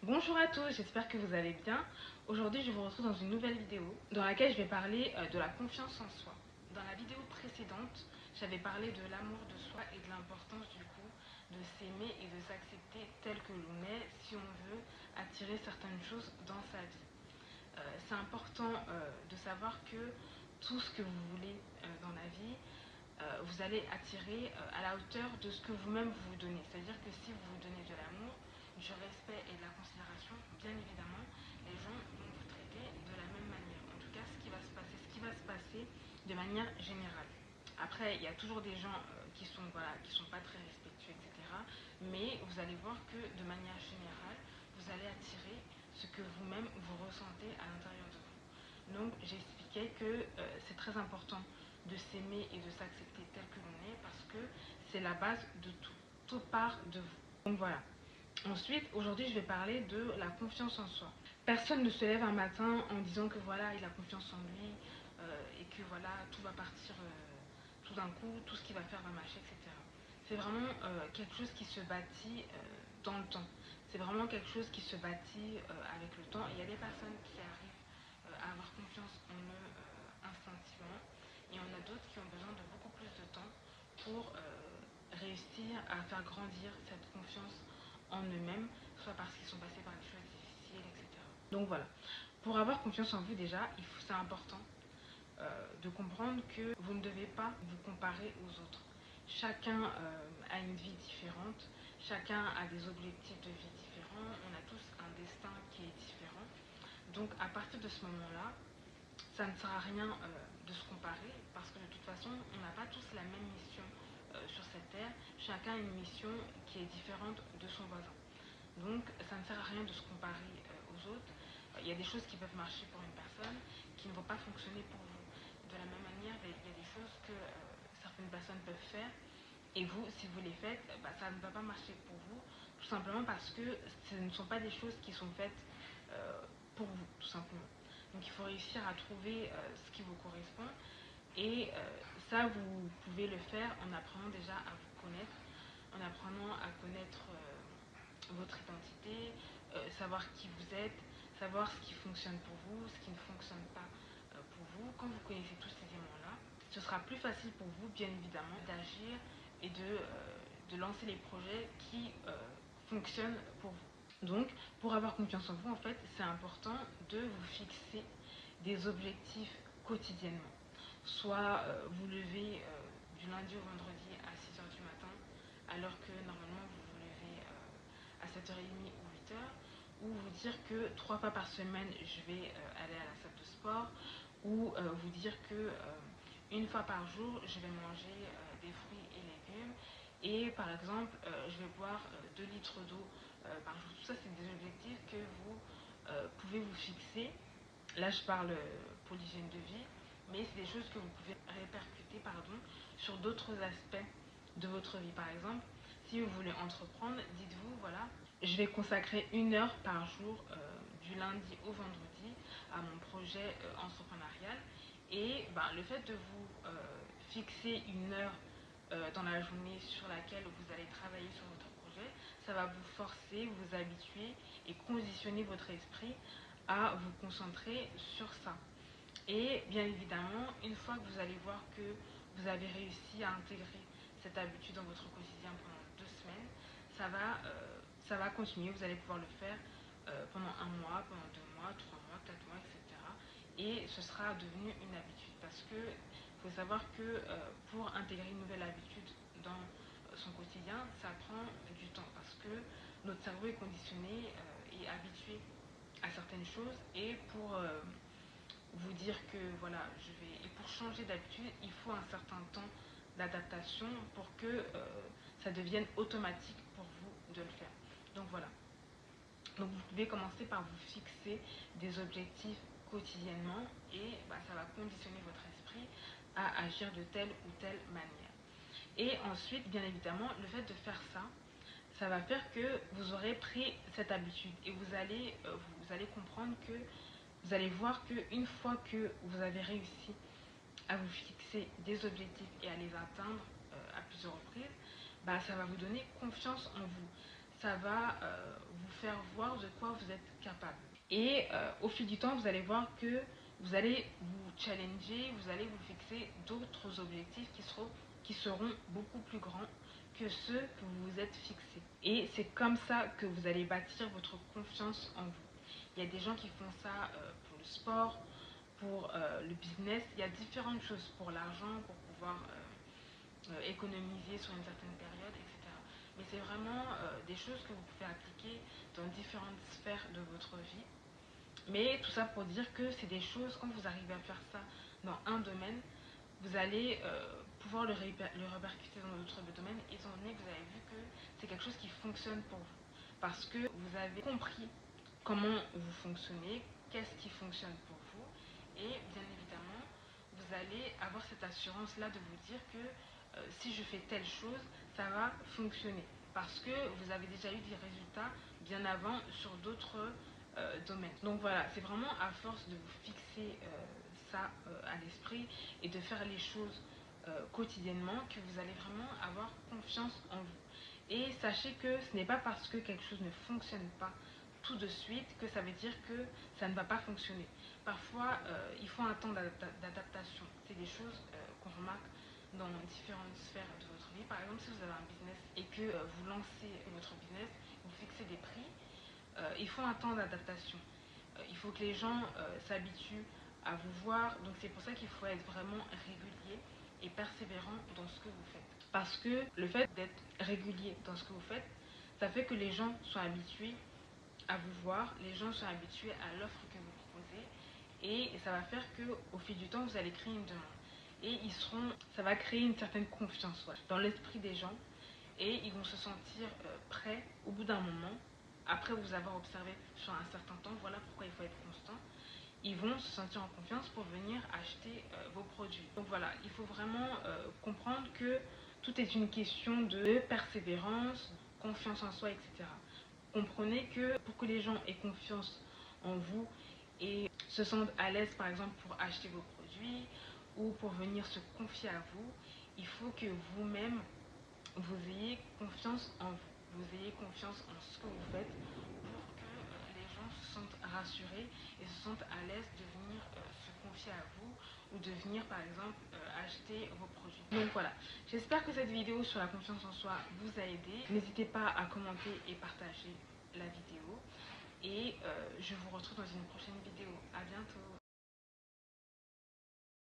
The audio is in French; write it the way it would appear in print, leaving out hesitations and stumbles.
Bonjour à tous, j'espère que vous allez bien. Aujourd'hui, je vous retrouve dans une nouvelle vidéo dans laquelle je vais parler de la confiance en soi. Dans la vidéo précédente, j'avais parlé de l'amour de soi et de l'importance du coup de s'aimer et de s'accepter tel que l'on est si on veut attirer certaines choses dans sa vie. C'est important de savoir que tout ce que vous voulez dans la vie, vous allez attirer à la hauteur de ce que vous-même vous donnez. C'est-à-dire que si vous vous donnez de l'amour, du respect et de la considération, bien évidemment, les gens vont vous traiter de la même manière. En tout cas, ce qui va se passer de manière générale. Après, il y a toujours des gens qui sont pas très respectueux, etc. Mais vous allez voir que de manière générale, vous allez attirer ce que vous-même vous ressentez à l'intérieur de vous. Donc j'expliquais que c'est très important de s'aimer et de s'accepter tel que l'on est parce que c'est la base de tout. Tout part de vous. Donc voilà. Ensuite, aujourd'hui, je vais parler de la confiance en soi. Personne ne se lève un matin en disant que voilà, il a confiance en lui et que voilà, tout va partir tout d'un coup, tout ce qu'il va faire va marcher, etc. C'est vraiment quelque chose qui se bâtit dans le temps. C'est vraiment quelque chose qui se bâtit avec le temps. Et il y a des personnes qui arrivent à avoir confiance en eux instinctivement. Et on a d'autres qui ont besoin de beaucoup plus de temps pour réussir à faire grandir cette confiance en eux-mêmes, soit parce qu'ils sont passés par des choses difficiles, etc. Donc voilà. Pour avoir confiance en vous déjà, c'est important de comprendre que vous ne devez pas vous comparer aux autres. Chacun a une vie différente, chacun a des objectifs de vie différents, on a tous un destin qui est différent. Donc à partir de ce moment-là, ça ne sert à rien de se comparer parce que de toute façon, on n'a pas tous la même mission sur cette terre. Chacun a une mission qui est différente de son voisin. Donc ça ne sert à rien de se comparer aux autres. Il y a des choses qui peuvent marcher pour une personne qui ne vont pas fonctionner pour vous. De la même manière, il y a des choses que certaines personnes peuvent faire et vous, si vous les faites, ça ne va pas marcher pour vous, tout simplement parce que ce ne sont pas des choses qui sont faites pour vous, tout simplement. Donc il faut réussir à trouver ce qui vous correspond et ça, vous pouvez le faire en apprenant déjà à vous connaître, en apprenant à connaître votre identité, savoir qui vous êtes, savoir ce qui fonctionne pour vous, ce qui ne fonctionne pas pour vous. Quand vous connaissez tous ces éléments-là, ce sera plus facile pour vous, bien évidemment, d'agir et de lancer les projets qui fonctionnent pour vous. Donc, pour avoir confiance en vous, en fait, c'est important de vous fixer des objectifs quotidiennement. Soit vous levez du lundi au vendredi à 6 heures du matin, alors que normalement vous vous levez à 7h30 ou 8 heures, ou vous dire que 3 fois par semaine je vais aller à la salle de sport, ou vous dire que une fois par jour je vais manger des fruits et légumes, et par exemple je vais boire 2 litres d'eau par jour. Tout ça, c'est des objectifs que vous pouvez vous fixer. Là, je parle pour l'hygiène de vie, mais c'est des choses que vous pouvez répercuter sur d'autres aspects de votre vie. Par exemple, si vous voulez entreprendre, dites-vous, voilà, je vais consacrer 1 heure par jour du lundi au vendredi à mon projet entrepreneurial. Et le fait de vous fixer 1 heure dans la journée sur laquelle vous allez travailler sur votre projet, ça va vous forcer, vous habituer et conditionner votre esprit à vous concentrer sur ça. Et bien évidemment, une fois que vous allez voir que vous avez réussi à intégrer cette habitude dans votre quotidien pendant 2 semaines, ça va continuer. Vous allez pouvoir le faire pendant 1 mois, pendant 2 mois, 3 mois, 4 mois, etc. Et ce sera devenu une habitude parce que il faut savoir que pour intégrer une nouvelle habitude dans son quotidien, ça prend du temps parce que notre cerveau est conditionné et habitué à certaines choses et pour vous dire que voilà, et pour changer d'habitude, il faut un certain temps d'adaptation pour que ça devienne automatique pour vous de le faire. Donc voilà. Donc vous pouvez commencer par vous fixer des objectifs quotidiennement et ça va conditionner votre esprit à agir de telle ou telle manière. Et ensuite, bien évidemment, le fait de faire ça, ça va faire que vous aurez pris cette habitude et vous allez comprendre que vous allez voir qu'une fois que vous avez réussi à vous fixer des objectifs et à les atteindre à plusieurs reprises, ça va vous donner confiance en vous. Ça va vous faire voir de quoi vous êtes capable. Et au fil du temps, vous allez voir que vous allez vous challenger, vous allez vous fixer d'autres objectifs qui seront beaucoup plus grands que ceux que vous vous êtes fixés. Et c'est comme ça que vous allez bâtir votre confiance en vous. Il y a des gens qui font ça pour le sport, pour le business. Il y a différentes choses, pour l'argent, pour pouvoir économiser sur une certaine période, etc. Mais c'est vraiment des choses que vous pouvez appliquer dans différentes sphères de votre vie. Mais tout ça pour dire que c'est des choses, quand vous arrivez à faire ça dans un domaine, vous allez pouvoir le répercuter dans d'autres domaines, étant donné que vous avez vu que c'est quelque chose qui fonctionne pour vous. Parce que vous avez compris comment vous fonctionnez, qu'est-ce qui fonctionne pour vous, et bien évidemment, vous allez avoir cette assurance-là de vous dire que si je fais telle chose, ça va fonctionner. Parce que vous avez déjà eu des résultats bien avant sur d'autres domaines. Donc voilà, c'est vraiment à force de vous fixer ça à l'esprit et de faire les choses quotidiennement que vous allez vraiment avoir confiance en vous. Et sachez que ce n'est pas parce que quelque chose ne fonctionne pas tout de suite que ça veut dire que ça ne va pas fonctionner. Parfois, il faut un temps d'adaptation. C'est des choses qu'on remarque dans différentes sphères de votre vie. Par exemple, si vous avez un business et que vous lancez votre business, vous fixez des prix, il faut un temps d'adaptation. Il faut que les gens s'habituent à vous voir. Donc c'est pour ça qu'il faut être vraiment régulier et persévérant dans ce que vous faites. Parce que le fait d'être régulier dans ce que vous faites, ça fait que les gens sont habitués à vous voir, les gens sont habitués à l'offre que vous proposez et ça va faire que au fil du temps, vous allez créer une demande. Et ça va créer une certaine confiance dans l'esprit des gens et ils vont se sentir prêts au bout d'un moment, après vous avoir observé sur un certain temps. Voilà pourquoi il faut être constant. Ils vont se sentir en confiance pour venir acheter vos produits. Donc voilà, il faut vraiment comprendre que tout est une question de persévérance, confiance en soi, etc. Comprenez que pour que les gens aient confiance en vous et se sentent à l'aise par exemple pour acheter vos produits ou pour venir se confier à vous, il faut que vous-même vous ayez confiance en vous, vous ayez confiance en ce que vous faites pour que les gens se sentent rassurés et se sentent à l'aise de venir se confier à vous ou de venir par exemple acheter vos produits. Donc voilà, j'espère que cette vidéo sur la confiance en soi vous a aidé. N'hésitez pas à commenter et partager la vidéo et je vous retrouve dans une prochaine vidéo. À bientôt.